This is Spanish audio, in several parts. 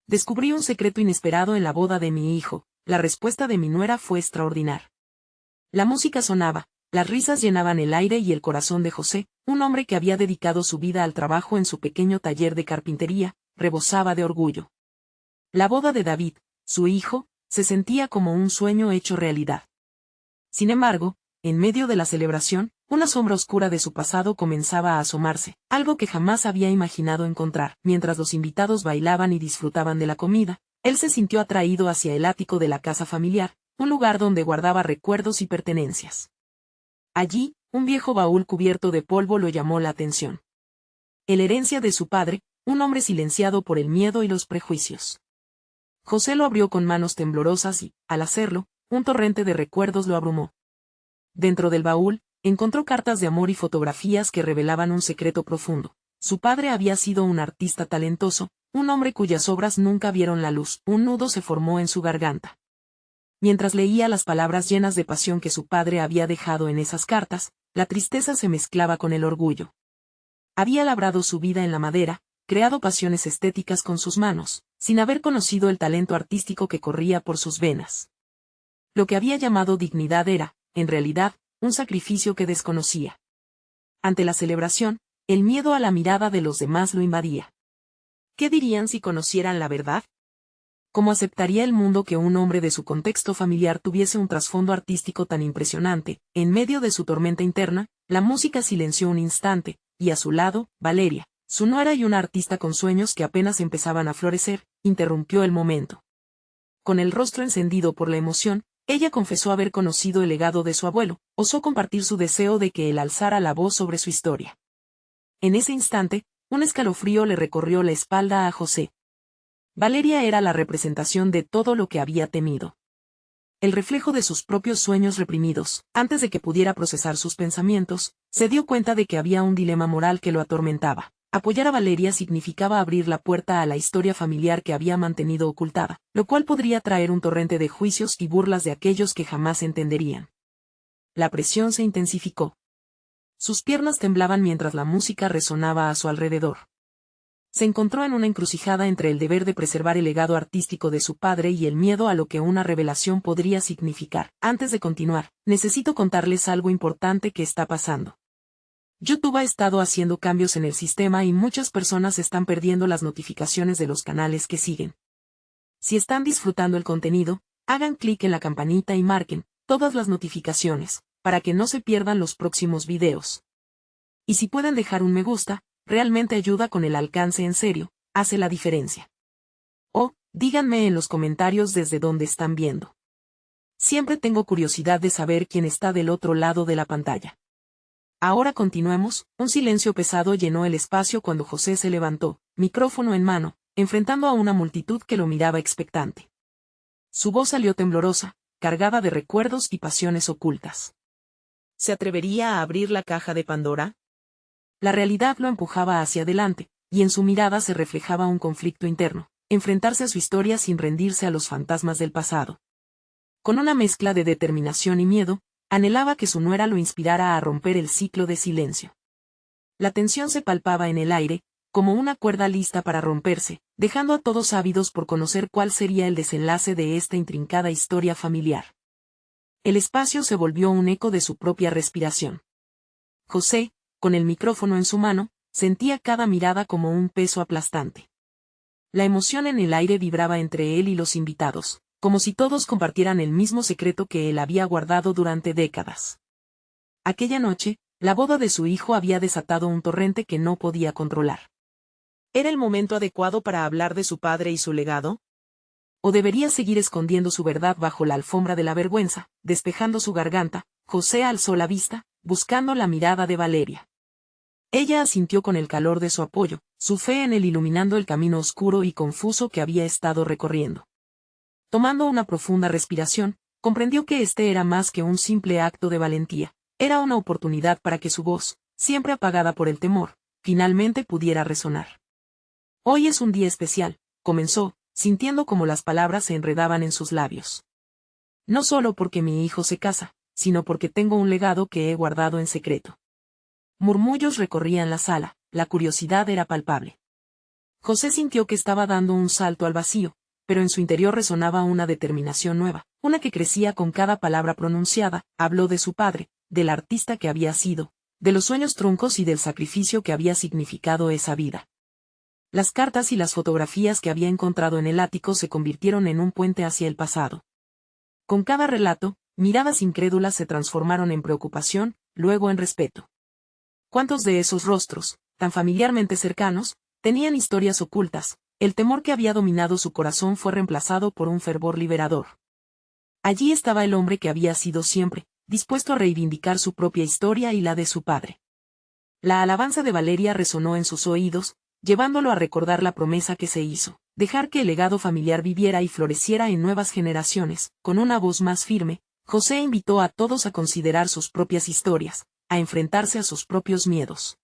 Descubrí un secreto inesperado en la boda de mi hijo. La respuesta de mi nuera fue extraordinaria. La música sonaba, las risas llenaban el aire y el corazón de José, un hombre que había dedicado su vida al trabajo en su pequeño taller de carpintería, rebosaba de orgullo. La boda de David, su hijo, se sentía como un sueño hecho realidad. Sin embargo, en medio de la celebración, una sombra oscura de su pasado comenzaba a asomarse, algo que jamás había imaginado encontrar. Mientras los invitados bailaban y disfrutaban de la comida, él se sintió atraído hacia el ático de la casa familiar, un lugar donde guardaba recuerdos y pertenencias. Allí, un viejo baúl cubierto de polvo lo llamó la atención. La herencia de su padre, un hombre silenciado por el miedo y los prejuicios. José lo abrió con manos temblorosas y, al hacerlo, un torrente de recuerdos lo abrumó. Dentro del baúl, encontró cartas de amor y fotografías que revelaban un secreto profundo. Su padre había sido un artista talentoso, un hombre cuyas obras nunca vieron la luz. Un nudo se formó en su garganta. Mientras leía las palabras llenas de pasión que su padre había dejado en esas cartas, la tristeza se mezclaba con el orgullo. Había labrado su vida en la madera, creado pasiones estéticas con sus manos, sin haber conocido el talento artístico que corría por sus venas. Lo que había llamado dignidad era, en realidad, un sacrificio que desconocía. Ante la celebración, el miedo a la mirada de los demás lo invadía. ¿Qué dirían si conocieran la verdad? ¿Cómo aceptaría el mundo que un hombre de su contexto familiar tuviese un trasfondo artístico tan impresionante? En medio de su tormenta interna, la música silenció un instante, y a su lado, Valeria, su nuera y una artista con sueños que apenas empezaban a florecer, interrumpió el momento. Con el rostro encendido por la emoción, ella confesó haber conocido el legado de su abuelo, osó compartir su deseo de que él alzara la voz sobre su historia. En ese instante, un escalofrío le recorrió la espalda a José. Valeria era la representación de todo lo que había temido. El reflejo de sus propios sueños reprimidos. Antes de que pudiera procesar sus pensamientos, se dio cuenta de que había un dilema moral que lo atormentaba. Apoyar a Valeria significaba abrir la puerta a la historia familiar que había mantenido ocultada, lo cual podría traer un torrente de juicios y burlas de aquellos que jamás entenderían. La presión se intensificó. Sus piernas temblaban mientras la música resonaba a su alrededor. Se encontró en una encrucijada entre el deber de preservar el legado artístico de su padre y el miedo a lo que una revelación podría significar. Antes de continuar, necesito contarles algo importante que está pasando. YouTube ha estado haciendo cambios en el sistema y muchas personas están perdiendo las notificaciones de los canales que siguen. Si están disfrutando el contenido, hagan clic en la campanita y marquen todas las notificaciones, para que no se pierdan los próximos videos. Y si pueden dejar un me gusta, realmente ayuda con el alcance en serio, hace la diferencia. O, díganme en los comentarios desde dónde están viendo. Siempre tengo curiosidad de saber quién está del otro lado de la pantalla. Ahora continuemos. Un silencio pesado llenó el espacio cuando José se levantó, micrófono en mano, enfrentando a una multitud que lo miraba expectante. Su voz salió temblorosa, cargada de recuerdos y pasiones ocultas. ¿Se atrevería a abrir la caja de Pandora? La realidad lo empujaba hacia adelante, y en su mirada se reflejaba un conflicto interno, enfrentarse a su historia sin rendirse a los fantasmas del pasado. Con una mezcla de determinación y miedo, anhelaba que su nuera lo inspirara a romper el ciclo de silencio. La tensión se palpaba en el aire, como una cuerda lista para romperse, dejando a todos ávidos por conocer cuál sería el desenlace de esta intrincada historia familiar. El espacio se volvió un eco de su propia respiración. José, con el micrófono en su mano, sentía cada mirada como un peso aplastante. La emoción en el aire vibraba entre él y los invitados, como si todos compartieran el mismo secreto que él había guardado durante décadas. Aquella noche, la boda de su hijo había desatado un torrente que no podía controlar. ¿Era el momento adecuado para hablar de su padre y su legado? ¿O debería seguir escondiendo su verdad bajo la alfombra de la vergüenza? Despejando su garganta, José alzó la vista, buscando la mirada de Valeria. Ella asintió con el calor de su apoyo, su fe en él iluminando el camino oscuro y confuso que había estado recorriendo. Tomando una profunda respiración, comprendió que este era más que un simple acto de valentía, era una oportunidad para que su voz, siempre apagada por el temor, finalmente pudiera resonar. Hoy es un día especial, comenzó, sintiendo como las palabras se enredaban en sus labios. No solo porque mi hijo se casa, sino porque tengo un legado que he guardado en secreto. Murmullos recorrían la sala, la curiosidad era palpable. José sintió que estaba dando un salto al vacío, pero en su interior resonaba una determinación nueva, una que crecía con cada palabra pronunciada. Habló de su padre, del artista que había sido, de los sueños truncos y del sacrificio que había significado esa vida. Las cartas y las fotografías que había encontrado en el ático se convirtieron en un puente hacia el pasado. Con cada relato, miradas incrédulas se transformaron en preocupación, luego en respeto. ¿Cuántos de esos rostros, tan familiarmente cercanos, tenían historias ocultas? El temor que había dominado su corazón fue reemplazado por un fervor liberador. Allí estaba el hombre que había sido siempre, dispuesto a reivindicar su propia historia y la de su padre. La alabanza de Valeria resonó en sus oídos, llevándolo a recordar la promesa que se hizo, dejar que el legado familiar viviera y floreciera en nuevas generaciones. Con una voz más firme, José invitó a todos a considerar sus propias historias, a enfrentarse a sus propios miedos.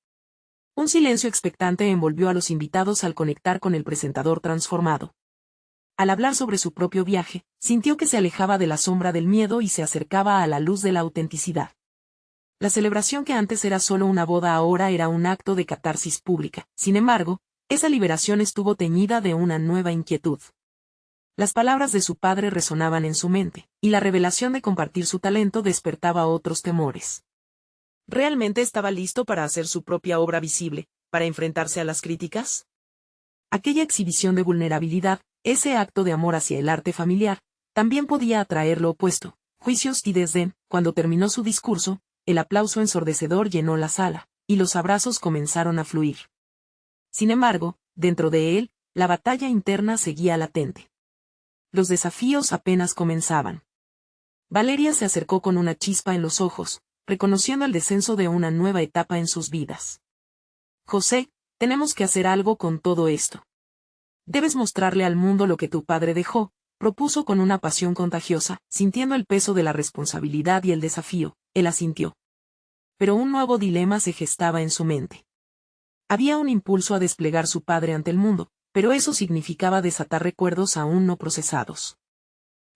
Un silencio expectante envolvió a los invitados al conectar con el presentador transformado. Al hablar sobre su propio viaje, sintió que se alejaba de la sombra del miedo y se acercaba a la luz de la autenticidad. La celebración que antes era solo una boda ahora era un acto de catarsis pública. Sin embargo, esa liberación estuvo teñida de una nueva inquietud. Las palabras de su padre resonaban en su mente, y la revelación de compartir su talento despertaba otros temores. ¿Realmente estaba listo para hacer su propia obra visible, para enfrentarse a las críticas? Aquella exhibición de vulnerabilidad, ese acto de amor hacia el arte familiar, también podía atraer lo opuesto, juicios y desdén. Cuando terminó su discurso, el aplauso ensordecedor llenó la sala, y los abrazos comenzaron a fluir. Sin embargo, dentro de él, la batalla interna seguía latente. Los desafíos apenas comenzaban. Valeria se acercó con una chispa en los ojos, reconociendo el descenso de una nueva etapa en sus vidas. José, tenemos que hacer algo con todo esto. Debes mostrarle al mundo lo que tu padre dejó, propuso con una pasión contagiosa, sintiendo el peso de la responsabilidad y el desafío. Él asintió. Pero un nuevo dilema se gestaba en su mente. Había un impulso a desplegar su padre ante el mundo, pero eso significaba desatar recuerdos aún no procesados.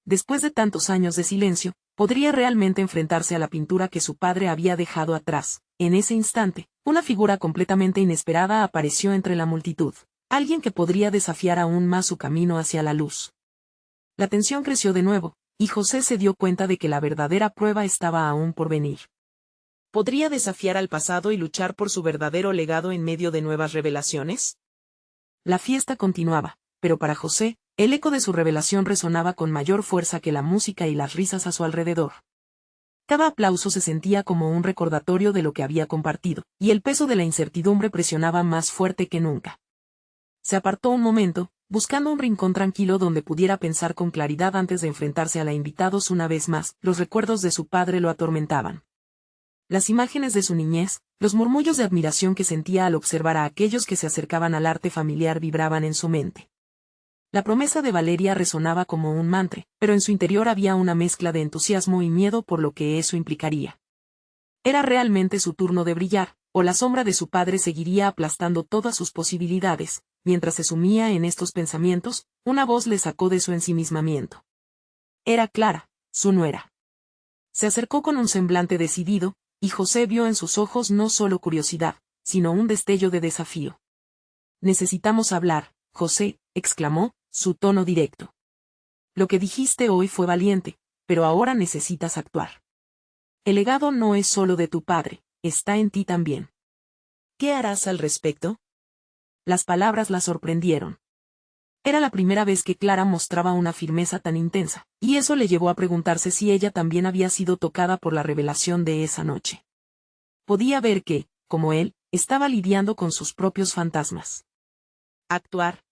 Después de tantos años de silencio, ¿podría realmente enfrentarse a la pintura que su padre había dejado atrás? En ese instante, una figura completamente inesperada apareció entre la multitud, alguien que podría desafiar aún más su camino hacia la luz. La tensión creció de nuevo, y José se dio cuenta de que la verdadera prueba estaba aún por venir. ¿Podría desafiar al pasado y luchar por su verdadero legado en medio de nuevas revelaciones? La fiesta continuaba, pero para José, el eco de su revelación resonaba con mayor fuerza que la música y las risas a su alrededor. Cada aplauso se sentía como un recordatorio de lo que había compartido, y el peso de la incertidumbre presionaba más fuerte que nunca. Se apartó un momento, buscando un rincón tranquilo donde pudiera pensar con claridad antes de enfrentarse a los invitados una vez más. Los recuerdos de su padre lo atormentaban. Las imágenes de su niñez, los murmullos de admiración que sentía al observar a aquellos que se acercaban al arte familiar vibraban en su mente. La promesa de Valeria resonaba como un mantra, pero en su interior había una mezcla de entusiasmo y miedo por lo que eso implicaría. ¿Era realmente su turno de brillar, o la sombra de su padre seguiría aplastando todas sus posibilidades? Mientras se sumía en estos pensamientos, una voz le sacó de su ensimismamiento. Era Clara, su nuera. Se acercó con un semblante decidido, y José vio en sus ojos no solo curiosidad, sino un destello de desafío. «Necesitamos hablar, José», exclamó, su tono directo. «Lo que dijiste hoy fue valiente, pero ahora necesitas actuar. El legado no es solo de tu padre, está en ti también. ¿Qué harás al respecto?». Las palabras la sorprendieron. Era la primera vez que Clara mostraba una firmeza tan intensa, y eso le llevó a preguntarse si ella también había sido tocada por la revelación de esa noche. Podía ver que, como él, estaba lidiando con sus propios fantasmas. «¿Actuar?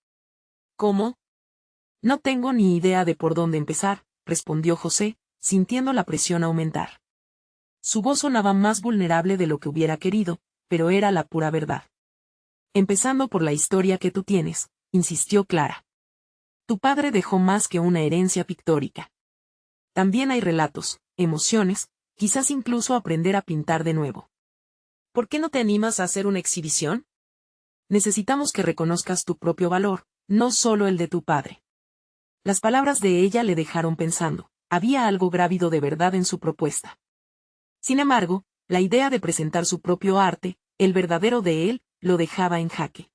¿Cómo?». «No tengo ni idea de por dónde empezar», respondió José, sintiendo la presión aumentar. Su voz sonaba más vulnerable de lo que hubiera querido, pero era la pura verdad. «Empezando por la historia que tú tienes», insistió Clara. «Tu padre dejó más que una herencia pictórica. También hay relatos, emociones, quizás incluso aprender a pintar de nuevo. ¿Por qué no te animas a hacer una exhibición? Necesitamos que reconozcas tu propio valor, no solo el de tu padre». Las palabras de ella le dejaron pensando, había algo grávido de verdad en su propuesta. Sin embargo, la idea de presentar su propio arte, el verdadero de él, lo dejaba en jaque.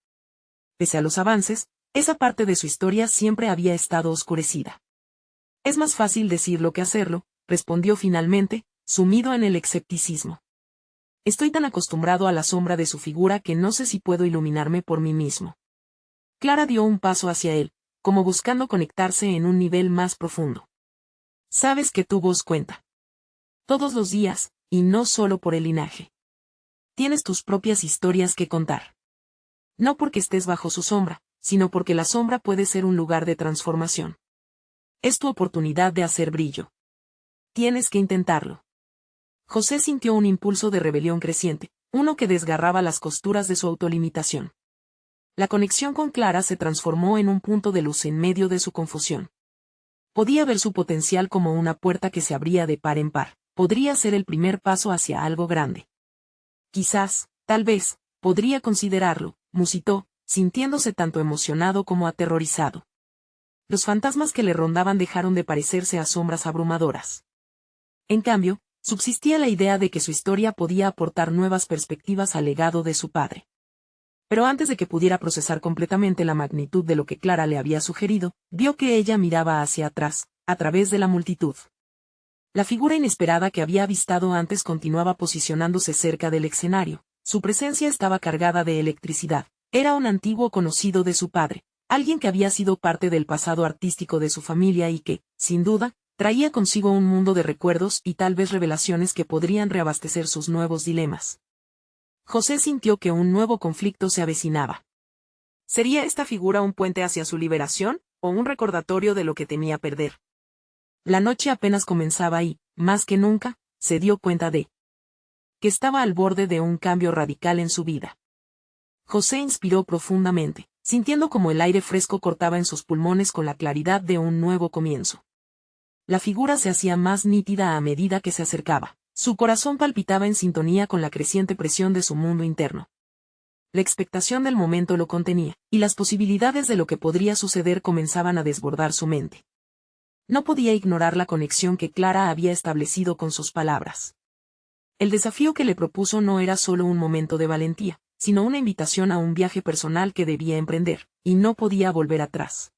pese a los avances, esa parte de su historia siempre había estado oscurecida. Es más fácil decirlo que hacerlo, respondió finalmente, sumido en el escepticismo. Estoy tan acostumbrado a la sombra de su figura que no sé si puedo iluminarme por mí mismo. Clara dio un paso hacia él, como buscando conectarse en un nivel más profundo. Sabes que tu voz cuenta. Todos los días, y no solo por el linaje. Tienes tus propias historias que contar. No porque estés bajo su sombra, sino porque la sombra puede ser un lugar de transformación. Es tu oportunidad de hacer brillo. Tienes que intentarlo. José sintió un impulso de rebelión creciente, uno que desgarraba las costuras de su autolimitación. La conexión con Clara se transformó en un punto de luz en medio de su confusión. Podía ver su potencial como una puerta que se abría de par en par. Podría ser el primer paso hacia algo grande. Quizás, tal vez, podría considerarlo, musitó, sintiéndose tanto emocionado como aterrorizado. Los fantasmas que le rondaban dejaron de parecerse a sombras abrumadoras. En cambio, subsistía la idea de que su historia podía aportar nuevas perspectivas al legado de su padre. Pero antes de que pudiera procesar completamente la magnitud de lo que Clara le había sugerido, vio que ella miraba hacia atrás, a través de la multitud. La figura inesperada que había avistado antes continuaba posicionándose cerca del escenario. Su presencia estaba cargada de electricidad. Era un antiguo conocido de su padre, alguien que había sido parte del pasado artístico de su familia y que, sin duda, traía consigo un mundo de recuerdos y tal vez revelaciones que podrían reabastecer sus nuevos dilemas. José sintió que un nuevo conflicto se avecinaba. ¿Sería esta figura un puente hacia su liberación, o un recordatorio de lo que temía perder? La noche apenas comenzaba y, más que nunca, se dio cuenta de que estaba al borde de un cambio radical en su vida. José inspiró profundamente, sintiendo como el aire fresco cortaba en sus pulmones con la claridad de un nuevo comienzo. La figura se hacía más nítida a medida que se acercaba. Su corazón palpitaba en sintonía con la creciente presión de su mundo interno. La expectación del momento lo contenía, y las posibilidades de lo que podría suceder comenzaban a desbordar su mente. No podía ignorar la conexión que Clara había establecido con sus palabras. El desafío que le propuso no era solo un momento de valentía, sino una invitación a un viaje personal que debía emprender, y no podía volver atrás.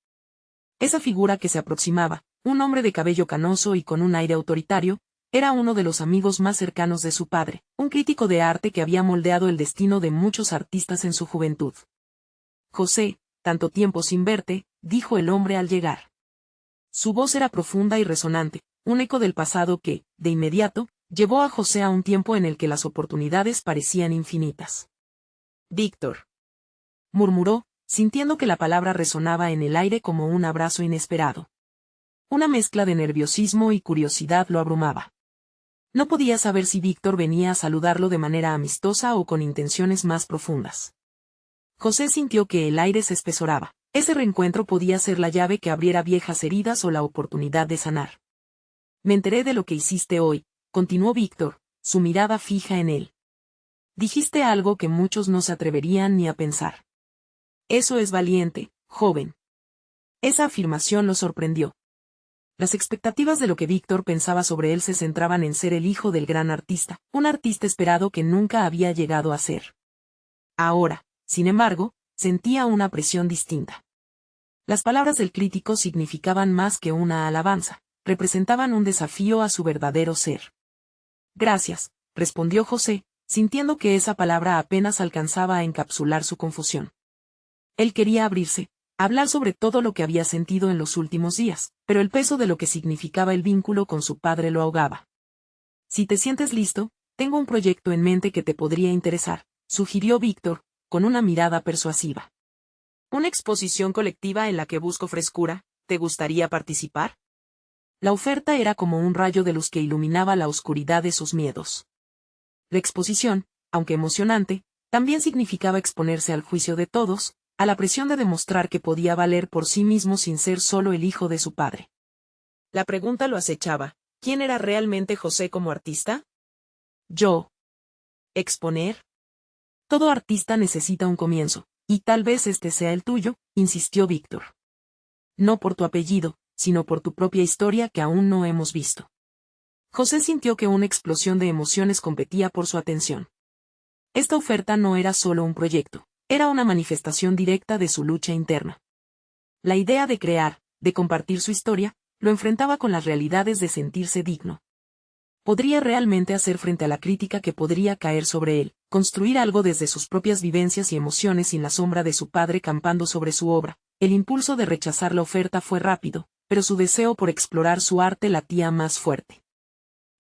Esa figura que se aproximaba, un hombre de cabello canoso y con un aire autoritario, era uno de los amigos más cercanos de su padre, un crítico de arte que había moldeado el destino de muchos artistas en su juventud. José, tanto tiempo sin verte, dijo el hombre al llegar. Su voz era profunda y resonante, un eco del pasado que, de inmediato, llevó a José a un tiempo en el que las oportunidades parecían infinitas. Víctor, murmuró, sintiendo que la palabra resonaba en el aire como un abrazo inesperado. Una mezcla de nerviosismo y curiosidad lo abrumaba. No podía saber si Víctor venía a saludarlo de manera amistosa o con intenciones más profundas. José sintió que el aire se espesoraba. Ese reencuentro podía ser la llave que abriera viejas heridas o la oportunidad de sanar. Me enteré de lo que hiciste hoy, continuó Víctor, su mirada fija en él. Dijiste algo que muchos no se atreverían ni a pensar. Eso es valiente, joven. Esa afirmación lo sorprendió. Las expectativas de lo que Víctor pensaba sobre él se centraban en ser el hijo del gran artista, un artista esperado que nunca había llegado a ser. Ahora, sin embargo, sentía una presión distinta. Las palabras del crítico significaban más que una alabanza, representaban un desafío a su verdadero ser. Gracias, respondió José, sintiendo que esa palabra apenas alcanzaba a encapsular su confusión. Él quería abrirse, hablar sobre todo lo que había sentido en los últimos días, pero el peso de lo que significaba el vínculo con su padre lo ahogaba. Si te sientes listo, tengo un proyecto en mente que te podría interesar, sugirió Víctor, con una mirada persuasiva. ¿Una exposición colectiva en la que busco frescura? ¿Te gustaría participar? La oferta era como un rayo de luz que iluminaba la oscuridad de sus miedos. La exposición, aunque emocionante, también significaba exponerse al juicio de todos, a la presión de demostrar que podía valer por sí mismo sin ser solo el hijo de su padre. La pregunta lo acechaba, ¿quién era realmente José como artista? Yo. ¿Exponer? Todo artista necesita un comienzo, y tal vez este sea el tuyo, insistió Víctor. No por tu apellido, sino por tu propia historia que aún no hemos visto. José sintió que una explosión de emociones competía por su atención. Esta oferta no era solo un proyecto, Era una manifestación directa de su lucha interna. La idea de crear, de compartir su historia, lo enfrentaba con las realidades de sentirse digno. Podría realmente hacer frente a la crítica que podría caer sobre él, construir algo desde sus propias vivencias y emociones sin la sombra de su padre campando sobre su obra. El impulso de rechazar la oferta fue rápido, pero su deseo por explorar su arte latía más fuerte.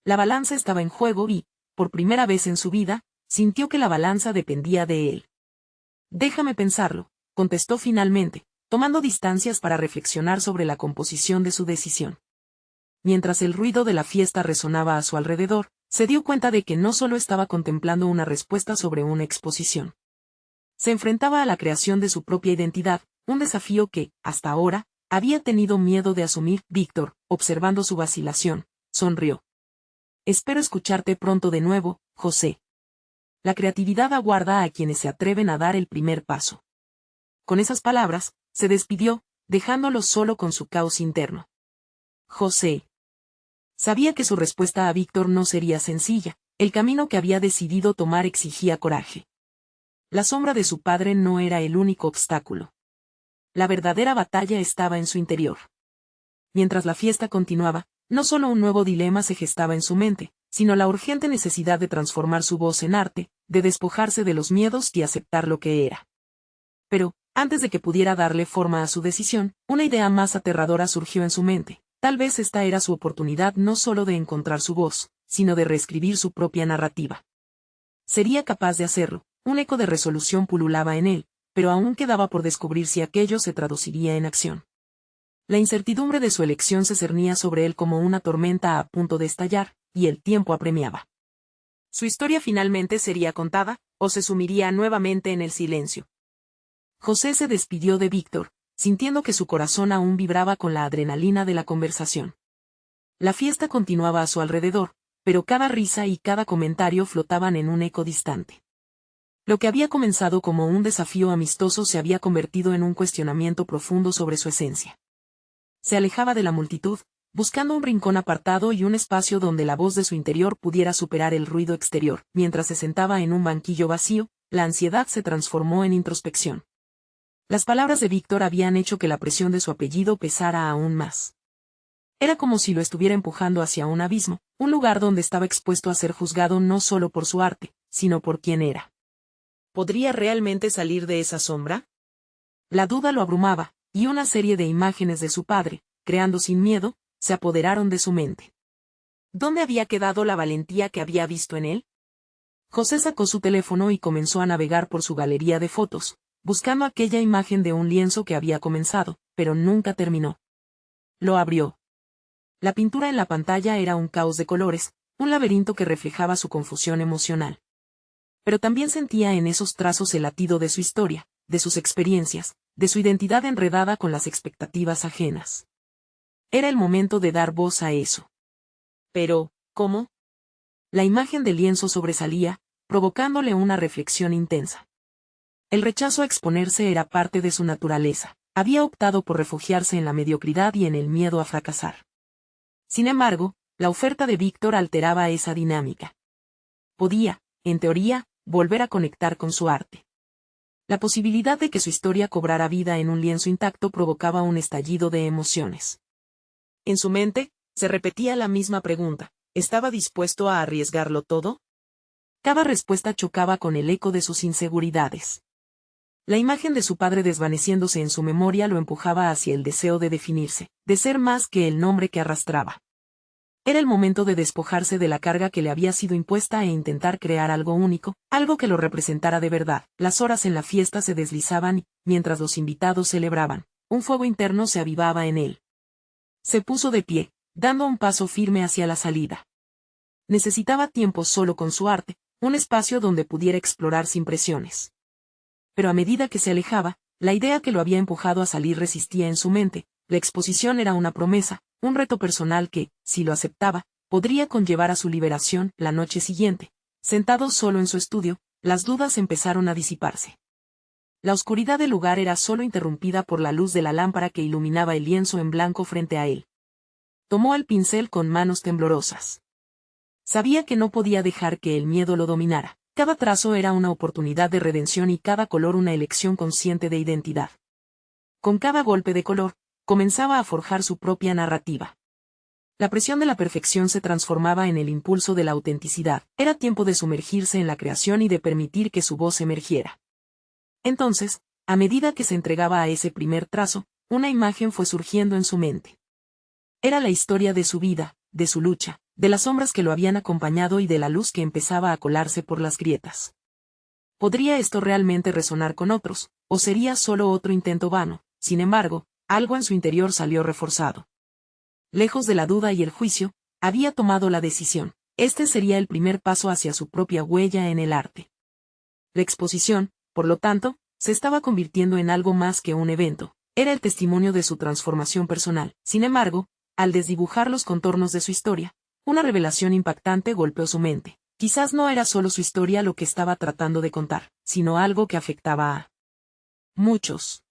La balanza estaba en juego y, por primera vez en su vida, sintió que la balanza dependía de él. Déjame pensarlo, contestó finalmente, tomando distancias para reflexionar sobre la composición de su decisión. Mientras el ruido de la fiesta resonaba a su alrededor, se dio cuenta de que no solo estaba contemplando una respuesta sobre una exposición. Se enfrentaba a la creación de su propia identidad, un desafío que, hasta ahora, había tenido miedo de asumir. Víctor, observando su vacilación, sonrió. Espero escucharte pronto de nuevo, José. La creatividad aguarda a quienes se atreven a dar el primer paso. Con esas palabras, se despidió, dejándolo solo con su caos interno. José. Sabía que su respuesta a Víctor no sería sencilla, el camino que había decidido tomar exigía coraje. La sombra de su padre no era el único obstáculo. La verdadera batalla estaba en su interior. Mientras la fiesta continuaba, no solo un nuevo dilema se gestaba en su mente, sino la urgente necesidad de transformar su voz en arte, de despojarse de los miedos y aceptar lo que era. Pero, antes de que pudiera darle forma a su decisión, una idea más aterradora surgió en su mente. Tal vez esta era su oportunidad no solo de encontrar su voz, sino de reescribir su propia narrativa. Sería capaz de hacerlo, un eco de resolución pululaba en él, pero aún quedaba por descubrir si aquello se traduciría en acción. La incertidumbre de su elección se cernía sobre él como una tormenta a punto de estallar, y el tiempo apremiaba. Su historia finalmente sería contada, o se sumiría nuevamente en el silencio. José se despidió de Víctor, sintiendo que su corazón aún vibraba con la adrenalina de la conversación. La fiesta continuaba a su alrededor, pero cada risa y cada comentario flotaban en un eco distante. Lo que había comenzado como un desafío amistoso se había convertido en un cuestionamiento profundo sobre su esencia. Se alejaba de la multitud, buscando un rincón apartado y un espacio donde la voz de su interior pudiera superar el ruido exterior. Mientras se sentaba en un banquillo vacío, la ansiedad se transformó en introspección. Las palabras de Víctor habían hecho que la presión de su apellido pesara aún más. Era como si lo estuviera empujando hacia un abismo, un lugar donde estaba expuesto a ser juzgado no solo por su arte, sino por quien era. ¿Podría realmente salir de esa sombra? La duda lo abrumaba, y una serie de imágenes de su padre, creando sin miedo, se apoderaron de su mente. ¿Dónde había quedado la valentía que había visto en él? José sacó su teléfono y comenzó a navegar por su galería de fotos, buscando aquella imagen de un lienzo que había comenzado, pero nunca terminó. Lo abrió. La pintura en la pantalla era un caos de colores, un laberinto que reflejaba su confusión emocional. Pero también sentía en esos trazos el latido de su historia, de sus experiencias, de su identidad enredada con las expectativas ajenas. Era el momento de dar voz a eso. Pero, ¿cómo? La imagen del lienzo sobresalía, provocándole una reflexión intensa. El rechazo a exponerse era parte de su naturaleza. Había optado por refugiarse en la mediocridad y en el miedo a fracasar. Sin embargo, la oferta de Víctor alteraba esa dinámica. Podía, en teoría, volver a conectar con su arte. La posibilidad de que su historia cobrara vida en un lienzo intacto provocaba un estallido de emociones. En su mente, se repetía la misma pregunta: ¿estaba dispuesto a arriesgarlo todo? Cada respuesta chocaba con el eco de sus inseguridades. La imagen de su padre desvaneciéndose en su memoria lo empujaba hacia el deseo de definirse, de ser más que el nombre que arrastraba. Era el momento de despojarse de la carga que le había sido impuesta e intentar crear algo único, algo que lo representara de verdad. Las horas en la fiesta se deslizaban y, mientras los invitados celebraban, un fuego interno se avivaba en él. Se puso de pie, dando un paso firme hacia la salida. Necesitaba tiempo solo con su arte, un espacio donde pudiera explorar sin presiones. Pero a medida que se alejaba, la idea que lo había empujado a salir resistía en su mente. La exposición era una promesa, un reto personal que, si lo aceptaba, podría conllevar a su liberación. La noche siguiente, sentado solo en su estudio, las dudas empezaron a disiparse. La oscuridad del lugar era solo interrumpida por la luz de la lámpara que iluminaba el lienzo en blanco frente a él. Tomó el pincel con manos temblorosas. Sabía que no podía dejar que el miedo lo dominara. Cada trazo era una oportunidad de redención y cada color una elección consciente de identidad. Con cada golpe de color, comenzaba a forjar su propia narrativa. La presión de la perfección se transformaba en el impulso de la autenticidad. Era tiempo de sumergirse en la creación y de permitir que su voz emergiera. Entonces, a medida que se entregaba a ese primer trazo, una imagen fue surgiendo en su mente. Era la historia de su vida, de su lucha, de las sombras que lo habían acompañado y de la luz que empezaba a colarse por las grietas. ¿Podría esto realmente resonar con otros, o sería solo otro intento vano? Sin embargo, algo en su interior salió reforzado. Lejos de la duda y el juicio, había tomado la decisión. Este sería el primer paso hacia su propia huella en el arte. La exposición, por lo tanto, se estaba convirtiendo en algo más que un evento. Era el testimonio de su transformación personal. Sin embargo, al desdibujar los contornos de su historia, una revelación impactante golpeó su mente. Quizás no era solo su historia lo que estaba tratando de contar, sino algo que afectaba a muchos.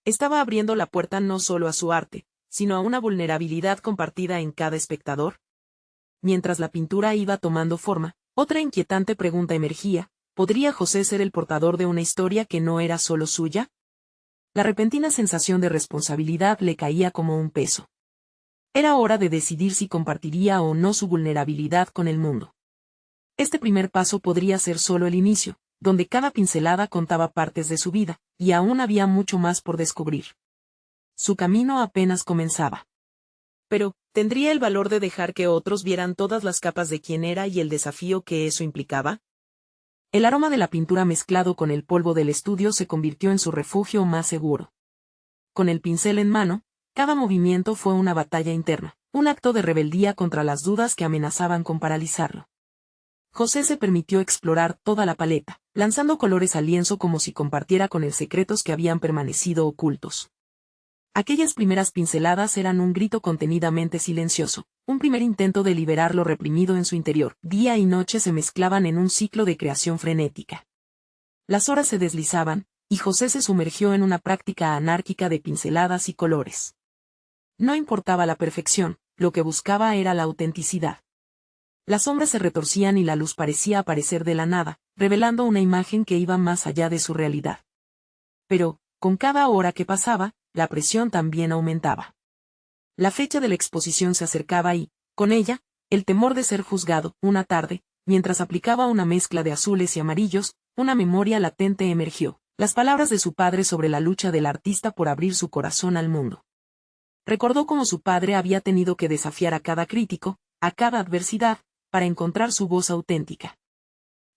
Estaba abriendo la puerta no solo a su arte, sino a una vulnerabilidad compartida en cada espectador. Mientras la pintura iba tomando forma, otra inquietante pregunta emergía: ¿podría José ser el portador de una historia que no era solo suya? La repentina sensación de responsabilidad le caía como un peso. Era hora de decidir si compartiría o no su vulnerabilidad con el mundo. Este primer paso podría ser solo el inicio, donde cada pincelada contaba partes de su vida, y aún había mucho más por descubrir. Su camino apenas comenzaba. Pero, ¿tendría el valor de dejar que otros vieran todas las capas de quién era y el desafío que eso implicaba? El aroma de la pintura mezclado con el polvo del estudio se convirtió en su refugio más seguro. Con el pincel en mano, cada movimiento fue una batalla interna, un acto de rebeldía contra las dudas que amenazaban con paralizarlo. José se permitió explorar toda la paleta, lanzando colores al lienzo como si compartiera con él secretos que habían permanecido ocultos. Aquellas primeras pinceladas eran un grito contenidamente silencioso, un primer intento de liberar lo reprimido en su interior. Día y noche se mezclaban en un ciclo de creación frenética. Las horas se deslizaban, y José se sumergió en una práctica anárquica de pinceladas y colores. No importaba la perfección, lo que buscaba era la autenticidad. Las sombras se retorcían y la luz parecía aparecer de la nada, revelando una imagen que iba más allá de su realidad. Pero, con cada hora que pasaba, la presión también aumentaba. La fecha de la exposición se acercaba y, con ella, el temor de ser juzgado. Una tarde, mientras aplicaba una mezcla de azules y amarillos, una memoria latente emergió. Las palabras de su padre sobre la lucha del artista por abrir su corazón al mundo. Recordó cómo su padre había tenido que desafiar a cada crítico, a cada adversidad, para encontrar su voz auténtica.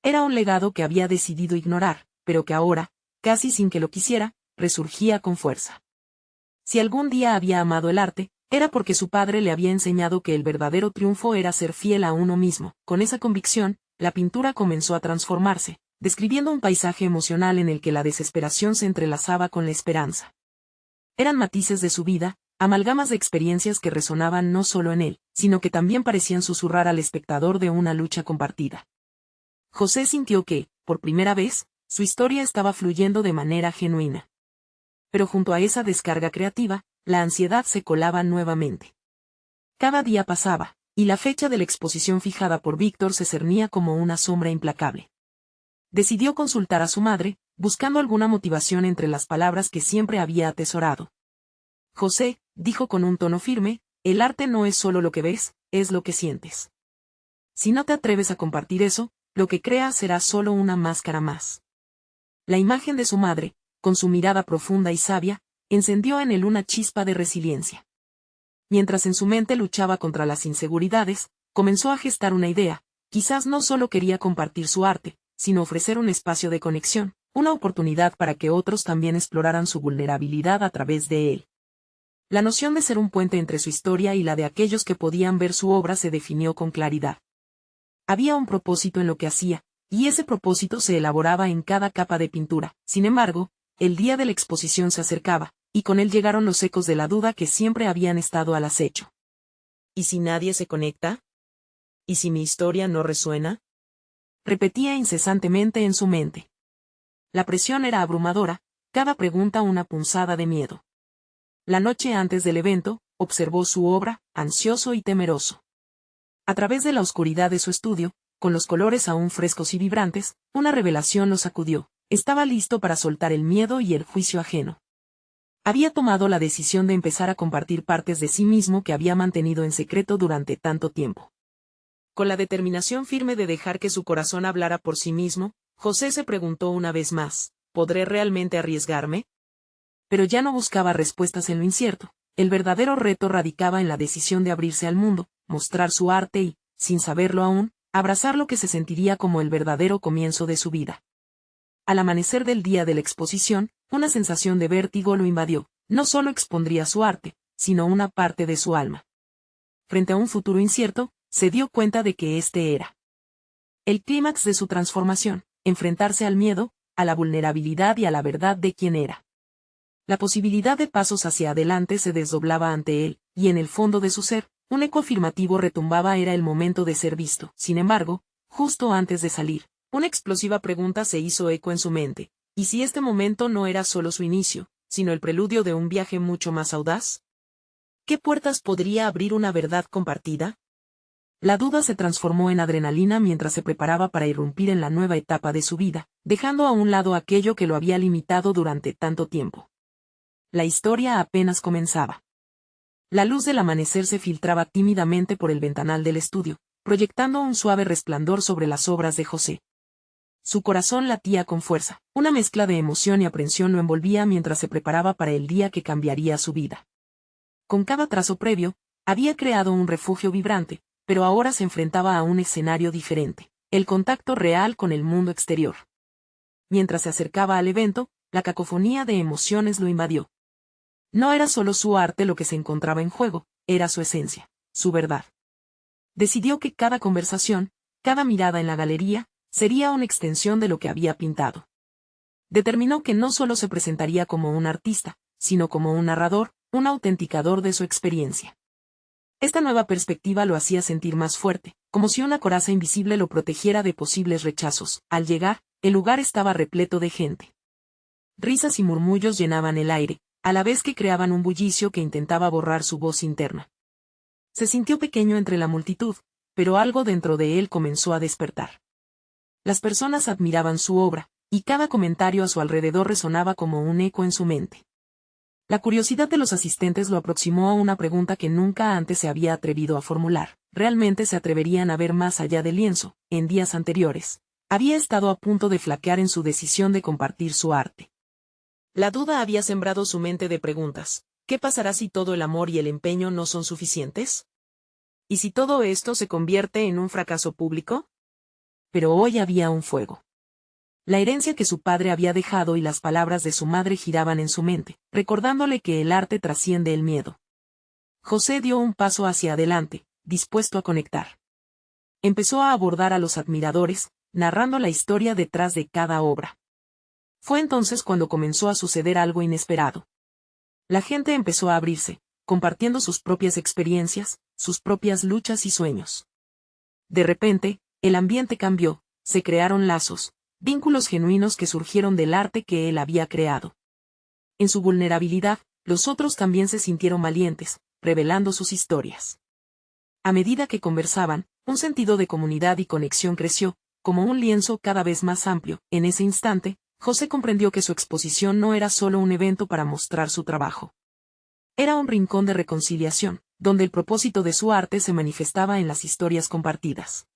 Era un legado que había decidido ignorar, pero que ahora, casi sin que lo quisiera, resurgía con fuerza. Si algún día había amado el arte, era porque su padre le había enseñado que el verdadero triunfo era ser fiel a uno mismo. Con esa convicción, la pintura comenzó a transformarse, describiendo un paisaje emocional en el que la desesperación se entrelazaba con la esperanza. Eran matices de su vida, amalgamas de experiencias que resonaban no solo en él, sino que también parecían susurrar al espectador de una lucha compartida. José sintió que, por primera vez, su historia estaba fluyendo de manera genuina. Pero junto a esa descarga creativa, la ansiedad se colaba nuevamente. Cada día pasaba, y la fecha de la exposición fijada por Víctor se cernía como una sombra implacable. Decidió consultar a su madre, buscando alguna motivación entre las palabras que siempre había atesorado. José, dijo con un tono firme, el arte no es solo lo que ves, es lo que sientes. Si no te atreves a compartir eso, lo que creas será solo una máscara más. La imagen de su madre, con su mirada profunda y sabia, encendió en él una chispa de resiliencia. Mientras en su mente luchaba contra las inseguridades, comenzó a gestar una idea. Quizás no solo quería compartir su arte, sino ofrecer un espacio de conexión, una oportunidad para que otros también exploraran su vulnerabilidad a través de él. La noción de ser un puente entre su historia y la de aquellos que podían ver su obra se definió con claridad. Había un propósito en lo que hacía, y ese propósito se elaboraba en cada capa de pintura. Sin embargo, el día de la exposición se acercaba, y con él llegaron los ecos de la duda que siempre habían estado al acecho. ¿Y si nadie se conecta? ¿Y si mi historia no resuena? Repetía incesantemente en su mente. La presión era abrumadora, cada pregunta una punzada de miedo. La noche antes del evento, observó su obra, ansioso y temeroso. A través de la oscuridad de su estudio, con los colores aún frescos y vibrantes, una revelación lo sacudió. Estaba listo para soltar el miedo y el juicio ajeno. Había tomado la decisión de empezar a compartir partes de sí mismo que había mantenido en secreto durante tanto tiempo. Con la determinación firme de dejar que su corazón hablara por sí mismo, José se preguntó una vez más, ¿podré realmente arriesgarme? Pero ya no buscaba respuestas en lo incierto. El verdadero reto radicaba en la decisión de abrirse al mundo, mostrar su arte y, sin saberlo aún, abrazar lo que se sentiría como el verdadero comienzo de su vida. Al amanecer del día de la exposición, una sensación de vértigo lo invadió. No solo expondría su arte, sino una parte de su alma. Frente a un futuro incierto, se dio cuenta de que este era el clímax de su transformación, enfrentarse al miedo, a la vulnerabilidad y a la verdad de quién era. La posibilidad de pasos hacia adelante se desdoblaba ante él, y en el fondo de su ser, un eco afirmativo retumbaba. Era el momento de ser visto. Sin embargo, justo antes de salir, una explosiva pregunta se hizo eco en su mente. ¿Y si este momento no era solo su inicio, sino el preludio de un viaje mucho más audaz? ¿Qué puertas podría abrir una verdad compartida? La duda se transformó en adrenalina mientras se preparaba para irrumpir en la nueva etapa de su vida, dejando a un lado aquello que lo había limitado durante tanto tiempo. La historia apenas comenzaba. La luz del amanecer se filtraba tímidamente por el ventanal del estudio, proyectando un suave resplandor sobre las obras de José. Su corazón latía con fuerza, una mezcla de emoción y aprensión lo envolvía mientras se preparaba para el día que cambiaría su vida. Con cada trazo previo, había creado un refugio vibrante, pero ahora se enfrentaba a un escenario diferente, el contacto real con el mundo exterior. Mientras se acercaba al evento, la cacofonía de emociones lo invadió. No era solo su arte lo que se encontraba en juego, era su esencia, su verdad. Decidió que cada conversación, cada mirada en la galería, sería una extensión de lo que había pintado. Determinó que no solo se presentaría como un artista, sino como un narrador, un autenticador de su experiencia. Esta nueva perspectiva lo hacía sentir más fuerte, como si una coraza invisible lo protegiera de posibles rechazos. Al llegar, el lugar estaba repleto de gente. Risas y murmullos llenaban el aire, a la vez que creaban un bullicio que intentaba borrar su voz interna. Se sintió pequeño entre la multitud, pero algo dentro de él comenzó a despertar. Las personas admiraban su obra, y cada comentario a su alrededor resonaba como un eco en su mente. La curiosidad de los asistentes lo aproximó a una pregunta que nunca antes se había atrevido a formular. ¿Realmente se atreverían a ver más allá del lienzo? En días anteriores, había estado a punto de flaquear en su decisión de compartir su arte. La duda había sembrado su mente de preguntas. ¿Qué pasará si todo el amor y el empeño no son suficientes? ¿Y si todo esto se convierte en un fracaso público? Pero hoy había un fuego. La herencia que su padre había dejado y las palabras de su madre giraban en su mente, recordándole que el arte trasciende el miedo. José dio un paso hacia adelante, dispuesto a conectar. Empezó a abordar a los admiradores, narrando la historia detrás de cada obra. Fue entonces cuando comenzó a suceder algo inesperado. La gente empezó a abrirse, compartiendo sus propias experiencias, sus propias luchas y sueños. De repente, el ambiente cambió, se crearon lazos, vínculos genuinos que surgieron del arte que él había creado. En su vulnerabilidad, los otros también se sintieron valientes, revelando sus historias. A medida que conversaban, un sentido de comunidad y conexión creció, como un lienzo cada vez más amplio. En ese instante, José comprendió que su exposición no era solo un evento para mostrar su trabajo. Era un rincón de reconciliación, donde el propósito de su arte se manifestaba en las historias compartidas.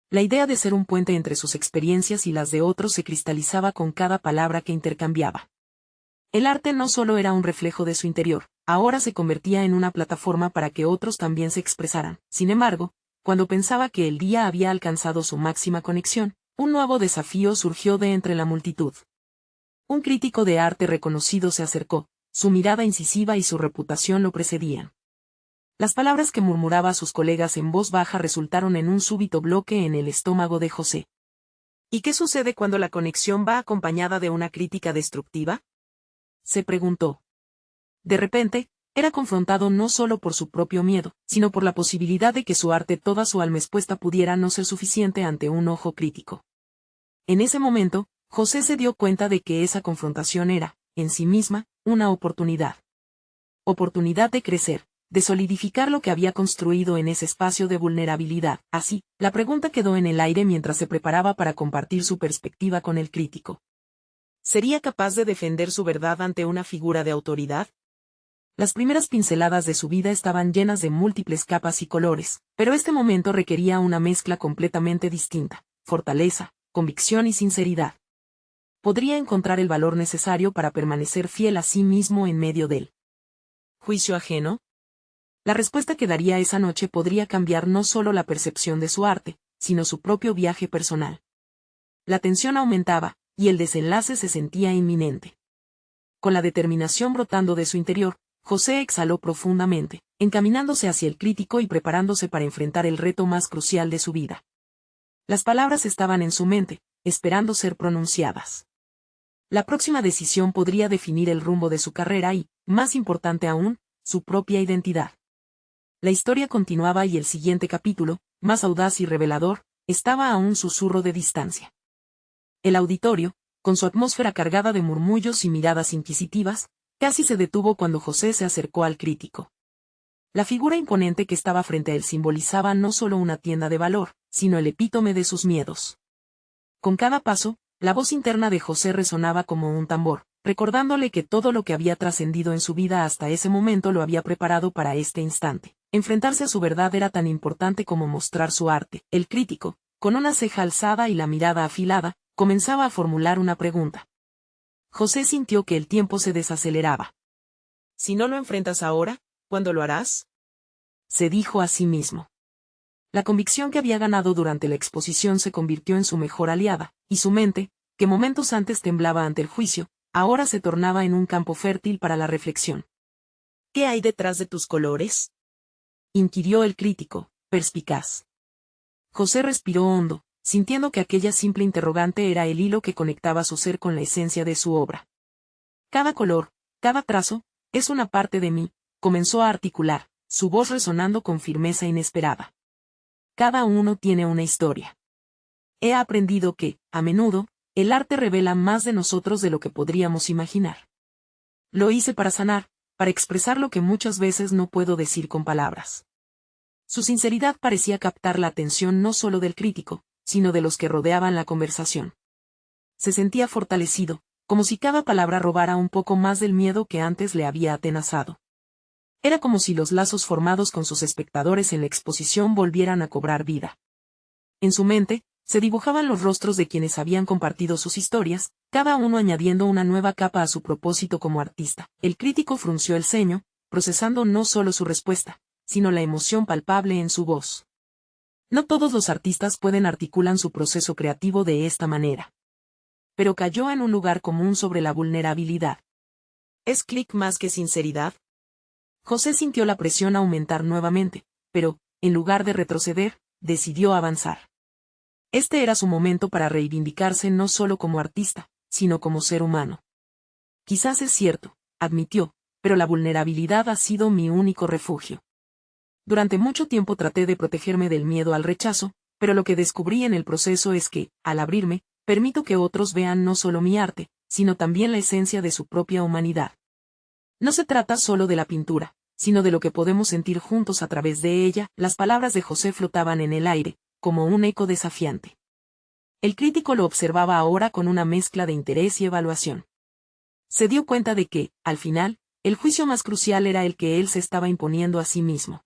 La idea de ser un puente entre sus experiencias y las de otros se cristalizaba con cada palabra que intercambiaba. El arte no solo era un reflejo de su interior, ahora se convertía en una plataforma para que otros también se expresaran. Sin embargo, cuando pensaba que el día había alcanzado su máxima conexión, un nuevo desafío surgió de entre la multitud. Un crítico de arte reconocido se acercó, su mirada incisiva y su reputación lo precedían. Las palabras que murmuraba a sus colegas en voz baja resultaron en un súbito bloque en el estómago de José. ¿Y qué sucede cuando la conexión va acompañada de una crítica destructiva? Se preguntó. De repente, era confrontado no solo por su propio miedo, sino por la posibilidad de que su arte, toda su alma expuesta, pudiera no ser suficiente ante un ojo crítico. En ese momento, José se dio cuenta de que esa confrontación era, en sí misma, una oportunidad. Oportunidad de crecer, de solidificar lo que había construido en ese espacio de vulnerabilidad. Así, la pregunta quedó en el aire mientras se preparaba para compartir su perspectiva con el crítico. ¿Sería capaz de defender su verdad ante una figura de autoridad? Las primeras pinceladas de su vida estaban llenas de múltiples capas y colores, pero este momento requería una mezcla completamente distinta: fortaleza, convicción y sinceridad. ¿Podría encontrar el valor necesario para permanecer fiel a sí mismo en medio del juicio ajeno? La respuesta que daría esa noche podría cambiar no solo la percepción de su arte, sino su propio viaje personal. La tensión aumentaba, y el desenlace se sentía inminente. Con la determinación brotando de su interior, José exhaló profundamente, encaminándose hacia el crítico y preparándose para enfrentar el reto más crucial de su vida. Las palabras estaban en su mente, esperando ser pronunciadas. La próxima decisión podría definir el rumbo de su carrera y, más importante aún, su propia identidad. La historia continuaba y el siguiente capítulo, más audaz y revelador, estaba a un susurro de distancia. El auditorio, con su atmósfera cargada de murmullos y miradas inquisitivas, casi se detuvo cuando José se acercó al crítico. La figura imponente que estaba frente a él simbolizaba no solo una tienda de valor, sino el epítome de sus miedos. Con cada paso, la voz interna de José resonaba como un tambor, recordándole que todo lo que había trascendido en su vida hasta ese momento lo había preparado para este instante. Enfrentarse a su verdad era tan importante como mostrar su arte. El crítico, con una ceja alzada y la mirada afilada, comenzaba a formular una pregunta. José sintió que el tiempo se desaceleraba. «Si no lo enfrentas ahora, ¿cuándo lo harás?», se dijo a sí mismo. La convicción que había ganado durante la exposición se convirtió en su mejor aliada, y su mente, que momentos antes temblaba ante el juicio, ahora se tornaba en un campo fértil para la reflexión. «¿Qué hay detrás de tus colores?», inquirió el crítico, perspicaz. José respiró hondo, sintiendo que aquella simple interrogante era el hilo que conectaba su ser con la esencia de su obra. «Cada color, cada trazo, es una parte de mí», comenzó a articular, su voz resonando con firmeza inesperada. «Cada uno tiene una historia. He aprendido que, a menudo, el arte revela más de nosotros de lo que podríamos imaginar. Lo hice para sanar, para expresar lo que muchas veces no puedo decir con palabras». Su sinceridad parecía captar la atención no solo del crítico, sino de los que rodeaban la conversación. Se sentía fortalecido, como si cada palabra robara un poco más del miedo que antes le había atenazado. Era como si los lazos formados con sus espectadores en la exposición volvieran a cobrar vida. En su mente, se dibujaban los rostros de quienes habían compartido sus historias, cada uno añadiendo una nueva capa a su propósito como artista. El crítico frunció el ceño, procesando no solo su respuesta, sino la emoción palpable en su voz. No todos los artistas pueden articular su proceso creativo de esta manera. Pero cayó en un lugar común sobre la vulnerabilidad. ¿Es clic más que sinceridad? José sintió la presión aumentar nuevamente, pero, en lugar de retroceder, decidió avanzar. Este era su momento para reivindicarse no solo como artista, sino como ser humano. «Quizás es cierto», admitió, «pero la vulnerabilidad ha sido mi único refugio. Durante mucho tiempo traté de protegerme del miedo al rechazo, pero lo que descubrí en el proceso es que, al abrirme, permito que otros vean no solo mi arte, sino también la esencia de su propia humanidad. No se trata solo de la pintura, sino de lo que podemos sentir juntos a través de ella». Las palabras de José flotaban en el aire, como un eco desafiante. El crítico lo observaba ahora con una mezcla de interés y evaluación. Se dio cuenta de que, al final, el juicio más crucial era el que él se estaba imponiendo a sí mismo.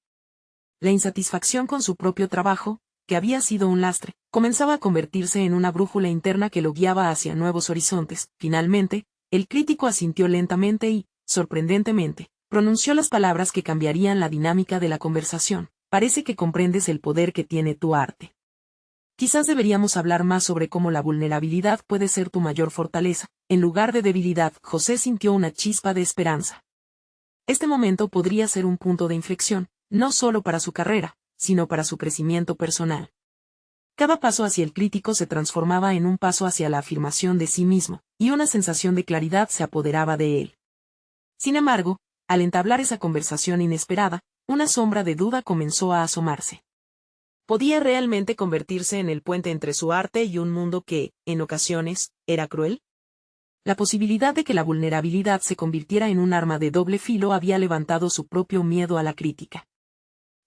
La insatisfacción con su propio trabajo, que había sido un lastre, comenzaba a convertirse en una brújula interna que lo guiaba hacia nuevos horizontes. Finalmente, el crítico asintió lentamente y, sorprendentemente, pronunció las palabras que cambiarían la dinámica de la conversación. «Parece que comprendes el poder que tiene tu arte. Quizás deberíamos hablar más sobre cómo la vulnerabilidad puede ser tu mayor fortaleza, en lugar de debilidad». José sintió una chispa de esperanza. Este momento podría ser un punto de inflexión, no solo para su carrera, sino para su crecimiento personal. Cada paso hacia el crítico se transformaba en un paso hacia la afirmación de sí mismo, y una sensación de claridad se apoderaba de él. Sin embargo, al entablar esa conversación inesperada, una sombra de duda comenzó a asomarse. ¿Podía realmente convertirse en el puente entre su arte y un mundo que, en ocasiones, era cruel? La posibilidad de que la vulnerabilidad se convirtiera en un arma de doble filo había levantado su propio miedo a la crítica.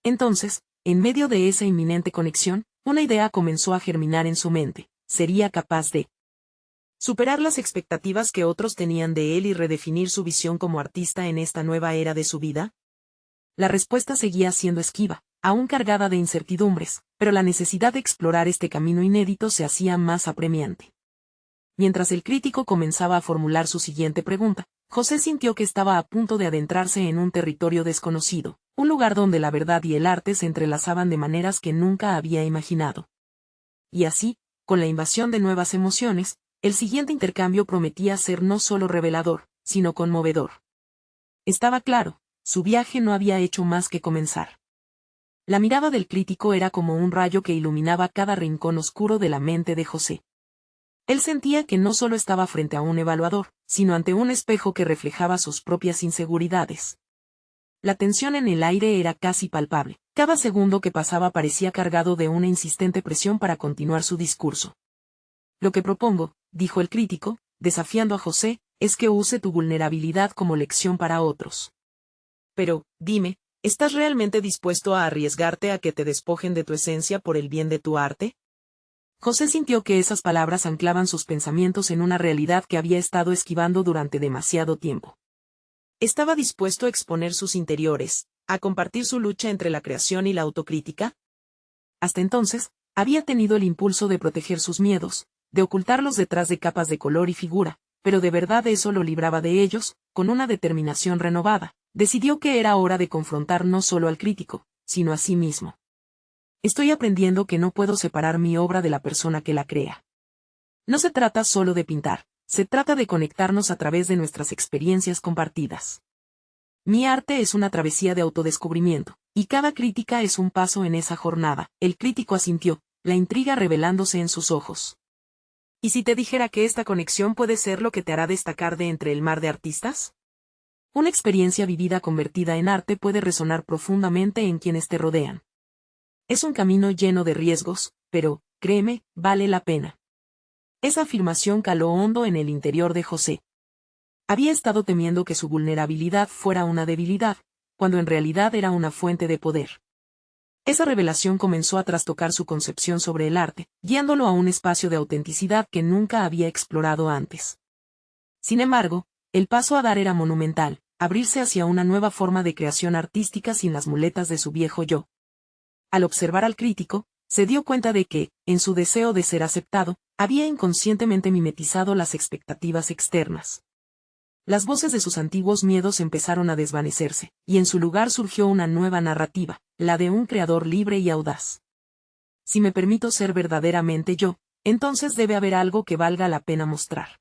Entonces, en medio de esa inminente conexión, una idea comenzó a germinar en su mente. ¿Sería capaz de superar las expectativas que otros tenían de él y redefinir su visión como artista en esta nueva era de su vida? La respuesta seguía siendo esquiva, aún cargada de incertidumbres, pero la necesidad de explorar este camino inédito se hacía más apremiante. Mientras el crítico comenzaba a formular su siguiente pregunta, José sintió que estaba a punto de adentrarse en un territorio desconocido, un lugar donde la verdad y el arte se entrelazaban de maneras que nunca había imaginado. Y así, con la invasión de nuevas emociones, el siguiente intercambio prometía ser no solo revelador, sino conmovedor. Estaba claro, su viaje no había hecho más que comenzar. La mirada del crítico era como un rayo que iluminaba cada rincón oscuro de la mente de José. Él sentía que no solo estaba frente a un evaluador, sino ante un espejo que reflejaba sus propias inseguridades. La tensión en el aire era casi palpable. Cada segundo que pasaba parecía cargado de una insistente presión para continuar su discurso. Lo que propongo, dijo el crítico, desafiando a José, es que use tu vulnerabilidad como lección para otros. Pero, dime, ¿estás realmente dispuesto a arriesgarte a que te despojen de tu esencia por el bien de tu arte? José sintió que esas palabras anclaban sus pensamientos en una realidad que había estado esquivando durante demasiado tiempo. ¿Estaba dispuesto a exponer sus interiores, a compartir su lucha entre la creación y la autocrítica? Hasta entonces, había tenido el impulso de proteger sus miedos, de ocultarlos detrás de capas de color y figura, pero de verdad eso lo libraba de ellos. Con una determinación renovada, decidió que era hora de confrontar no solo al crítico, sino a sí mismo. Estoy aprendiendo que no puedo separar mi obra de la persona que la crea. No se trata solo de pintar, se trata de conectarnos a través de nuestras experiencias compartidas. Mi arte es una travesía de autodescubrimiento, y cada crítica es un paso en esa jornada. El crítico asintió, la intriga revelándose en sus ojos. ¿Y si te dijera que esta conexión puede ser lo que te hará destacar de entre el mar de artistas? Una experiencia vivida convertida en arte puede resonar profundamente en quienes te rodean. Es un camino lleno de riesgos, pero, créeme, vale la pena. Esa afirmación caló hondo en el interior de José. Había estado temiendo que su vulnerabilidad fuera una debilidad, cuando en realidad era una fuente de poder. Esa revelación comenzó a trastocar su concepción sobre el arte, guiándolo a un espacio de autenticidad que nunca había explorado antes. Sin embargo, el paso a dar era monumental, abrirse hacia una nueva forma de creación artística sin las muletas de su viejo yo. Al observar al crítico, se dio cuenta de que, en su deseo de ser aceptado, había inconscientemente mimetizado las expectativas externas. Las voces de sus antiguos miedos empezaron a desvanecerse, y en su lugar surgió una nueva narrativa, la de un creador libre y audaz. Si me permito ser verdaderamente yo, entonces debe haber algo que valga la pena mostrar.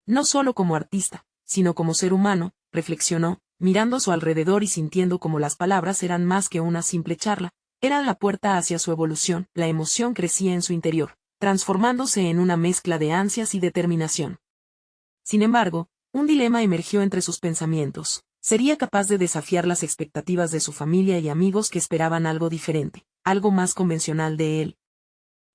No solo como artista, sino como ser humano, reflexionó, mirando a su alrededor y sintiendo como las palabras eran más que una simple charla, eran la puerta hacia su evolución. La emoción crecía en su interior, transformándose en una mezcla de ansias y determinación. Sin embargo, un dilema emergió entre sus pensamientos. ¿Sería capaz de desafiar las expectativas de su familia y amigos que esperaban algo diferente, algo más convencional de él?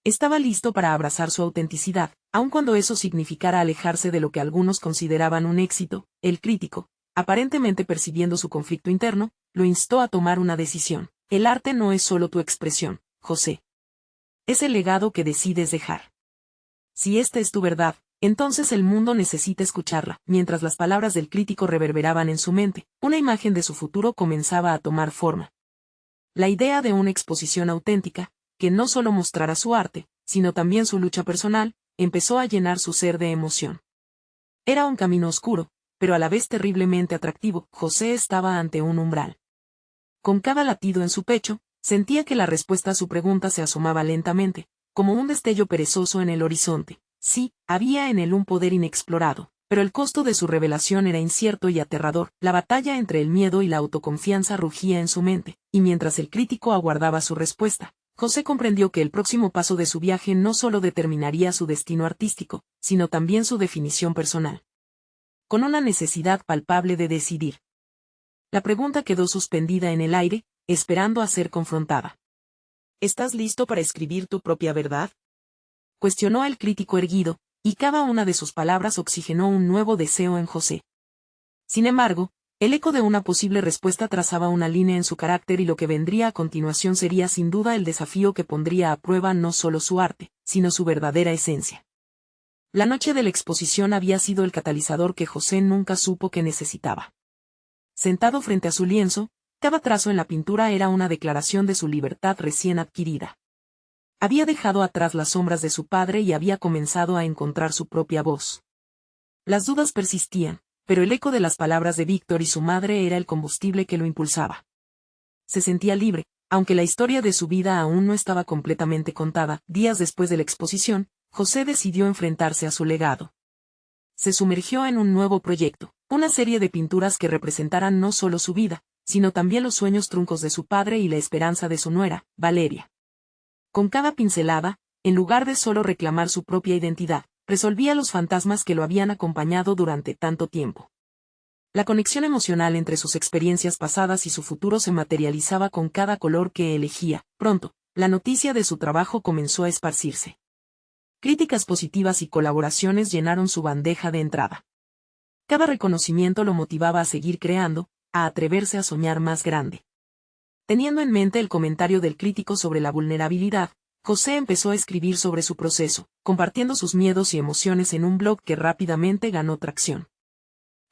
Estaba listo para abrazar su autenticidad, aun cuando eso significara alejarse de lo que algunos consideraban un éxito. El crítico, aparentemente percibiendo su conflicto interno, lo instó a tomar una decisión. El arte no es solo tu expresión, José. Es el legado que decides dejar. Si esta es tu verdad, entonces el mundo necesita escucharla. Mientras las palabras del crítico reverberaban en su mente, una imagen de su futuro comenzaba a tomar forma. La idea de una exposición auténtica, que no solo mostrara su arte, sino también su lucha personal, empezó a llenar su ser de emoción. Era un camino oscuro, pero a la vez terriblemente atractivo. José estaba ante un umbral. Con cada latido en su pecho, sentía que la respuesta a su pregunta se asomaba lentamente, como un destello perezoso en el horizonte. Sí, había en él un poder inexplorado, pero el costo de su revelación era incierto y aterrador. La batalla entre el miedo y la autoconfianza rugía en su mente, y mientras el crítico aguardaba su respuesta, José comprendió que el próximo paso de su viaje no solo determinaría su destino artístico, sino también su definición personal. Con una necesidad palpable de decidir. La pregunta quedó suspendida en el aire, esperando a ser confrontada. ¿Estás listo para escribir tu propia verdad?, cuestionó el crítico erguido, y cada una de sus palabras oxigenó un nuevo deseo en José. Sin embargo, el eco de una posible respuesta trazaba una línea en su carácter y lo que vendría a continuación sería sin duda el desafío que pondría a prueba no solo su arte, sino su verdadera esencia. La noche de la exposición había sido el catalizador que José nunca supo que necesitaba. Sentado frente a su lienzo, cada trazo en la pintura era una declaración de su libertad recién adquirida. Había dejado atrás las sombras de su padre y había comenzado a encontrar su propia voz. Las dudas persistían, pero el eco de las palabras de Víctor y su madre era el combustible que lo impulsaba. Se sentía libre, aunque la historia de su vida aún no estaba completamente contada. Días después de la exposición, José decidió enfrentarse a su legado. Se sumergió en un nuevo proyecto, una serie de pinturas que representaran no solo su vida, sino también los sueños truncos de su padre y la esperanza de su nuera, Valeria. Con cada pincelada, en lugar de solo reclamar su propia identidad, resolvía los fantasmas que lo habían acompañado durante tanto tiempo. La conexión emocional entre sus experiencias pasadas y su futuro se materializaba con cada color que elegía. Pronto, la noticia de su trabajo comenzó a esparcirse. Críticas positivas y colaboraciones llenaron su bandeja de entrada. Cada reconocimiento lo motivaba a seguir creando, a atreverse a soñar más grande. Teniendo en mente el comentario del crítico sobre la vulnerabilidad, José empezó a escribir sobre su proceso, compartiendo sus miedos y emociones en un blog que rápidamente ganó tracción.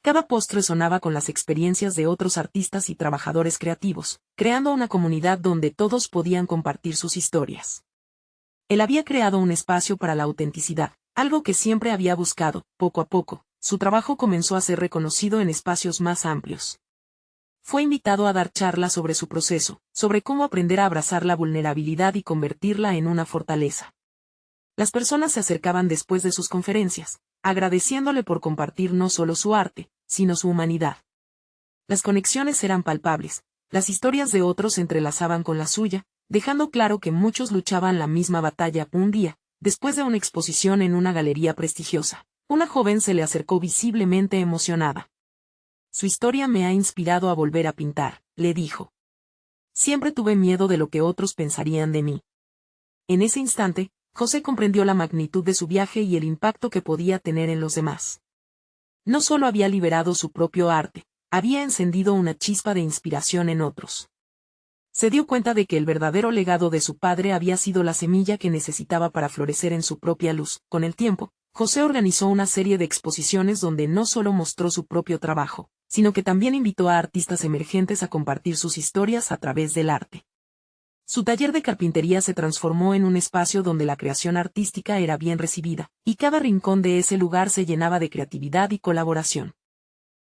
Cada post resonaba con las experiencias de otros artistas y trabajadores creativos, creando una comunidad donde todos podían compartir sus historias. Él había creado un espacio para la autenticidad, algo que siempre había buscado. Poco a poco, su trabajo comenzó a ser reconocido en espacios más amplios. Fue invitado a dar charlas sobre su proceso, sobre cómo aprender a abrazar la vulnerabilidad y convertirla en una fortaleza. Las personas se acercaban después de sus conferencias, agradeciéndole por compartir no solo su arte, sino su humanidad. Las conexiones eran palpables, las historias de otros se entrelazaban con la suya, dejando claro que muchos luchaban la misma batalla. Un día, después de una exposición en una galería prestigiosa, una joven se le acercó visiblemente emocionada. Su historia me ha inspirado a volver a pintar, le dijo. Siempre tuve miedo de lo que otros pensarían de mí. En ese instante, José comprendió la magnitud de su viaje y el impacto que podía tener en los demás. No solo había liberado su propio arte, había encendido una chispa de inspiración en otros. Se dio cuenta de que el verdadero legado de su padre había sido la semilla que necesitaba para florecer en su propia luz. Con el tiempo, José organizó una serie de exposiciones donde no solo mostró su propio trabajo, sino que también invitó a artistas emergentes a compartir sus historias a través del arte. Su taller de carpintería se transformó en un espacio donde la creación artística era bien recibida, y cada rincón de ese lugar se llenaba de creatividad y colaboración.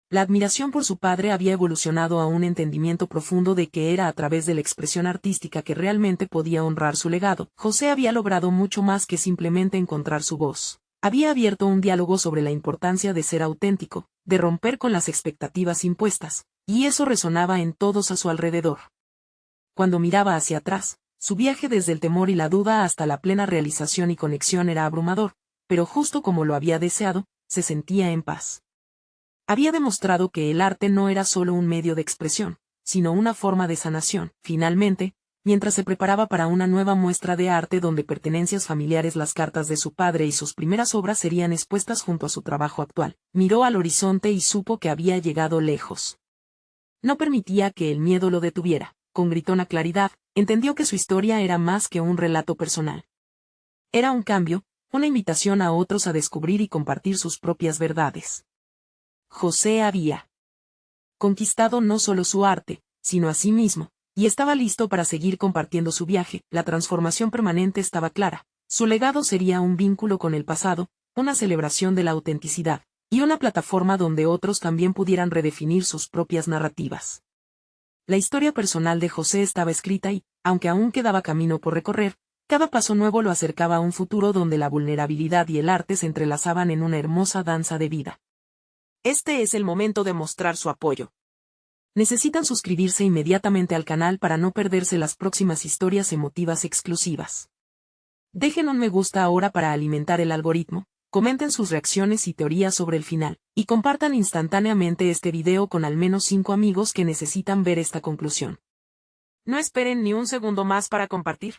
La admiración por su padre había evolucionado a un entendimiento profundo de que era a través de la expresión artística que realmente podía honrar su legado. José había logrado mucho más que simplemente encontrar su voz. Había abierto un diálogo sobre la importancia de ser auténtico, de romper con las expectativas impuestas, y eso resonaba en todos a su alrededor. Cuando miraba hacia atrás, su viaje desde el temor y la duda hasta la plena realización y conexión era abrumador, pero justo como lo había deseado, se sentía en paz. Había demostrado que el arte no era solo un medio de expresión, sino una forma de sanación. Finalmente, mientras se preparaba para una nueva muestra de arte donde pertenencias familiares, las cartas de su padre y sus primeras obras serían expuestas junto a su trabajo actual, miró al horizonte y supo que había llegado lejos. No permitía que el miedo lo detuviera. Con gritona claridad, entendió que su historia era más que un relato personal. Era un cambio, una invitación a otros a descubrir y compartir sus propias verdades. José había conquistado no solo su arte, sino a sí mismo, y estaba listo para seguir compartiendo su viaje. La transformación permanente estaba clara. Su legado sería un vínculo con el pasado, una celebración de la autenticidad, y una plataforma donde otros también pudieran redefinir sus propias narrativas. La historia personal de José estaba escrita y, aunque aún quedaba camino por recorrer, cada paso nuevo lo acercaba a un futuro donde la vulnerabilidad y el arte se entrelazaban en una hermosa danza de vida. Este es el momento de mostrar su apoyo. Necesitan suscribirse inmediatamente al canal para no perderse las próximas historias emotivas exclusivas. Dejen un me gusta ahora para alimentar el algoritmo, comenten sus reacciones y teorías sobre el final, y compartan instantáneamente este video con al menos 5 amigos que necesitan ver esta conclusión. No esperen ni un segundo más para compartir.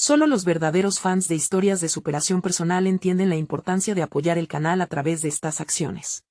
Solo los verdaderos fans de historias de superación personal entienden la importancia de apoyar el canal a través de estas acciones.